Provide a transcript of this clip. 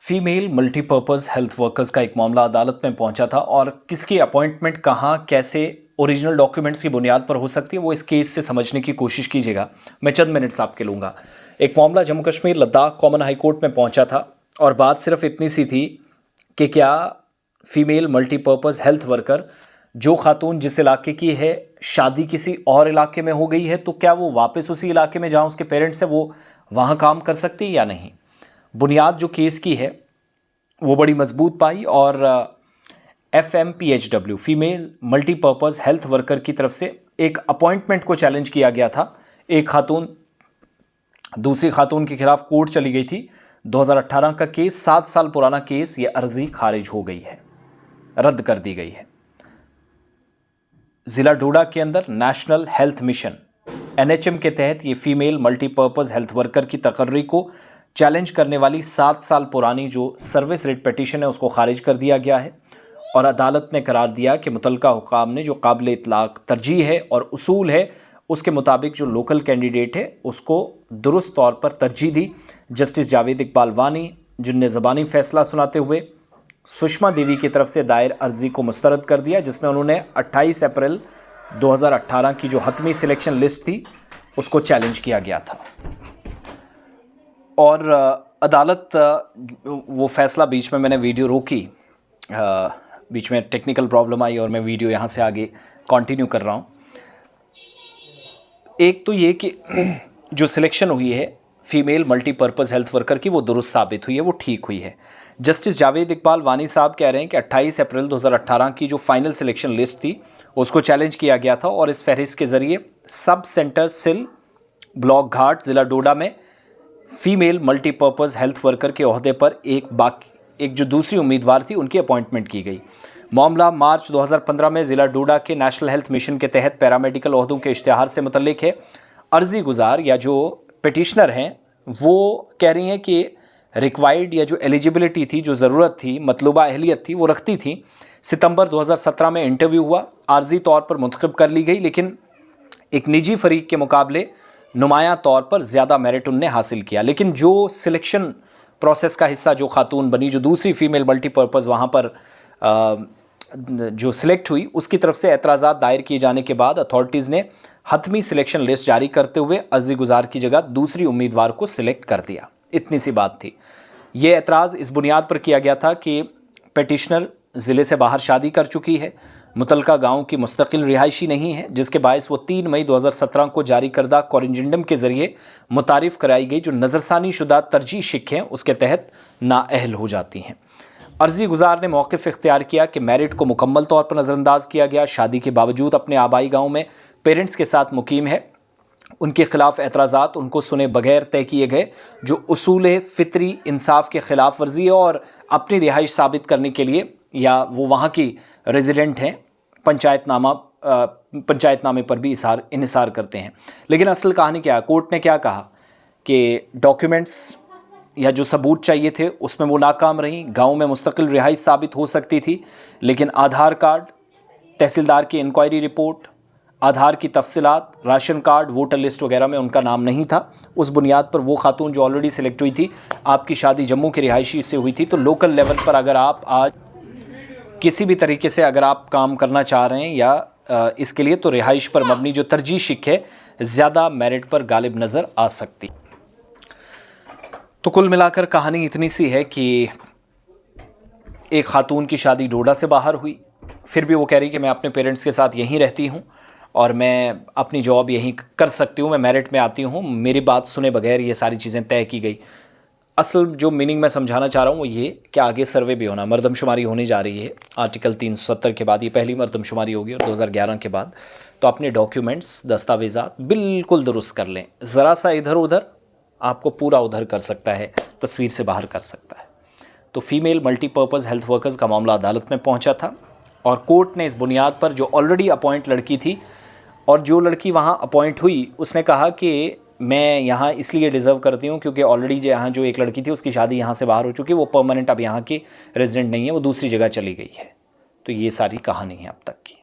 Female multipurpose health workers का एक मामला अदालत में पहुंचा था और किसकी अपॉइंटमेंट कहां कैसे ओरिजिनल डॉक्यूमेंट्स की बुनियाद पर हो सकती है वो इस केस से समझने की कोशिश कीजिएगा। मैं चंद मिनट्स आपके लूँगा। एक मामला Jammu Kashmir Ladakh common high court में पहुंचा था और बात सिर्फ इतनी सी थी कि क्या फीमेल मल्टीपर्पज़ हेल्थ वर्कर जो खातून जिस इलाके की है शादी किसी और इलाके में हो गई है तो क्या वो वापस उसी इलाके में जहाँ उसके पेरेंट्स हैं वो वहाँ काम कर सकती है या नहीं। बुनियाद जो केस की है वो बड़ी मजबूत पाई और FMPHW female multipurpose health worker की तरफ से एक अपॉइंटमेंट को चैलेंज किया गया था। एक खातून दूसरी खातून के खिलाफ कोर्ट चली गई थी। 2018 का केस, 7 साल पुराना केस, ये अर्जी खारिज हो गई है, रद्द कर दी गई है। जिला डोडा के अंदर नेशनल हेल्थ मिशन NHM के तहत ये फीमेल मल्टीपर्पज़ हेल्थ वर्कर की तकर्री को चैलेंज करने वाली 7 साल पुरानी जो सर्विस रिट पिटीशन है उसको खारिज कर दिया गया है और अदालत ने करार दिया कि मुतलका हुकाम ने जो काबिल इतलाक तरजीह है और उसूल है उसके मुताबिक जो लोकल कैंडिडेट है उसको दुरुस्त तौर पर तरजीह दी। जस्टिस जावेद इकबाल वानी जिनने ज़बानी फैसला सुनाते हुए सुषमा देवी की तरफ से दायर अर्जी को मुस्तरद कर दिया, जिसमें उन्होंने 28 अप्रैल 2018 की जो हतमी सिलेक्शन लिस्ट थी उसको चैलेंज किया गया था और अदालत वो फैसला बीच में मैंने वीडियो रोकी, बीच में टेक्निकल प्रॉब्लम आई और मैं वीडियो यहाँ से आगे कंटिन्यू कर रहा हूँ। एक तो ये कि जो सिलेक्शन हुई है फीमेल मल्टीपर्पज़ हेल्थ वर्कर की वो दुरुस्त साबित हुई है, वो ठीक हुई है। जस्टिस जावेद इकबाल वानी साहब कह रहे हैं कि 28 अप्रैल 2018 की जो फाइनल सिलेक्शन लिस्ट थी उसको चैलेंज किया गया था और इस फहरिस्त के ज़रिए सब सेंटर सिल ब्लॉक घाट ज़िला डोडा में फीमेल मल्टीपर्पज़ हेल्थ वर्कर के ओहदे पर एक जो दूसरी उम्मीदवार थी उनकी अपॉइंटमेंट की गई। मामला मार्च 2015 में ज़िला डोडा के नेशनल हेल्थ मिशन के तहत पैरामेडिकल ओहदों के इश्तिहार से मुतल्लिक है। अर्जी गुजार या जो पिटिशनर हैं वो कह रही हैं कि रिक्वायर्ड या जो एलिजिबिलिटी थी, जो ज़रूरत थी, मतलूबा अहलियत थी वो रखती थी। सितंबर 2017 में इंटरव्यू हुआ, आर्जी तौर पर मुंतखब कर ली गई, लेकिन एक निजी फरीक के मुकाबले नुमाया तौर पर ज़्यादा मेरिट उनने हासिल किया। लेकिन जो सिलेक्शन प्रोसेस का हिस्सा जो खातून बनी, जो दूसरी फीमेल मल्टीपर्पज़ वहाँ पर जो सिलेक्ट हुई, उसकी तरफ से एतराज़ात दायर किए जाने के बाद अथॉरिटीज़ ने हतमी सिलेक्शन लिस्ट जारी करते हुए अर्जी गुजार की जगह दूसरी उम्मीदवार को सिलेक्ट कर दिया। इतनी सी बात थी। ये एतराज़ इस बुनियाद पर किया गया था कि पिटिशनर ज़िले से बाहर शादी कर चुकी है, मुतलका गांव की मुस्तकिल रिहायशी नहीं है, जिसके बायस वो 3 मई 2017 को जारी करदा कोरिजेंडम के ज़रिए मुतारिफ़ कराई गई जो नज़रसानी शुदा तरजीह शिक हैं उसके तहत नाअहल हो जाती हैं। अर्जी गुजार ने मौक़िफ़ इख्तियार किया कि मेरिट को मुकम्मल तौर पर नज़रअंदाज किया गया, शादी के बावजूद अपने आबाई गाँव में पेरेंट्स के साथ मुकीम है, उनके ख़िलाफ़ एतराज़ात उनको सुने बगैर तय किए गए जो उसूल फ़ितरी इंसाफ के ख़िलाफ़ वर्जी है और अपनी रिहाइश साबित करने के लिए या वो वहाँ की रेजिडेंट हैं पंचायतनामे पर भी इन्हिसार करते हैं। लेकिन असल कहानी क्या है, कोर्ट ने क्या कहा कि डॉक्यूमेंट्स या जो सबूत चाहिए थे उसमें वो नाकाम रहीं। गांव में मुस्तकिल रिहाइश साबित हो सकती थी, लेकिन आधार कार्ड, तहसीलदार की इंक्वायरी रिपोर्ट, आधार की तफसीलात, राशन कार्ड, वोटर लिस्ट वगैरह में उनका नाम नहीं था। उस बुनियाद पर वो खातून जो ऑलरेडी सिलेक्ट हुई थी, आपकी शादी जम्मू के रिहायशी से हुई थी, तो लोकल लेवल पर अगर आप आज किसी भी तरीके से अगर आप काम करना चाह रहे हैं या इसके लिए, तो रिहाइश पर मबनी जो तरजीह शिक है ज़्यादा मेरिट पर गालिब नज़र आ सकती। तो कुल मिलाकर कहानी इतनी सी है कि एक खातून की शादी डोडा से बाहर हुई, फिर भी वो कह रही कि मैं अपने पेरेंट्स के साथ यहीं रहती हूँ और मैं अपनी जॉब यहीं कर सकती हूँ, मैं मेरिट में आती हूँ, मेरी बात सुने बगैर ये सारी चीज़ें तय की गई। असल जो मीनिंग मैं समझाना चाह रहा हूँ वो ये कि आगे सर्वे भी होना, मरदमशुमारी होने जा रही है आर्टिकल 370 के बाद, ये पहली मरदमशुमारी होगी और 2011 के बाद। तो अपने डॉक्यूमेंट्स, दस्तावेज़ात बिल्कुल दुरुस्त कर लें। ज़रा सा इधर उधर आपको पूरा उधर कर सकता है, तस्वीर से बाहर कर सकता है। तो फीमेल मल्टीपर्पज़ हेल्थ वर्कर्स का मामला अदालत में पहुँचा था और कोर्ट ने इस बुनियाद पर जो ऑलरेडी अपॉइंट लड़की थी और जो लड़की वहाँ अपॉइंट हुई उसने कहा कि मैं यहाँ इसलिए डिज़र्व करती हूँ क्योंकि ऑलरेडी यहाँ जो एक लड़की थी उसकी शादी यहाँ से बाहर हो चुकी है, वो परमानेंट अब यहाँ की रेजिडेंट नहीं है, वो दूसरी जगह चली गई है। तो ये सारी कहानी है अब तक की।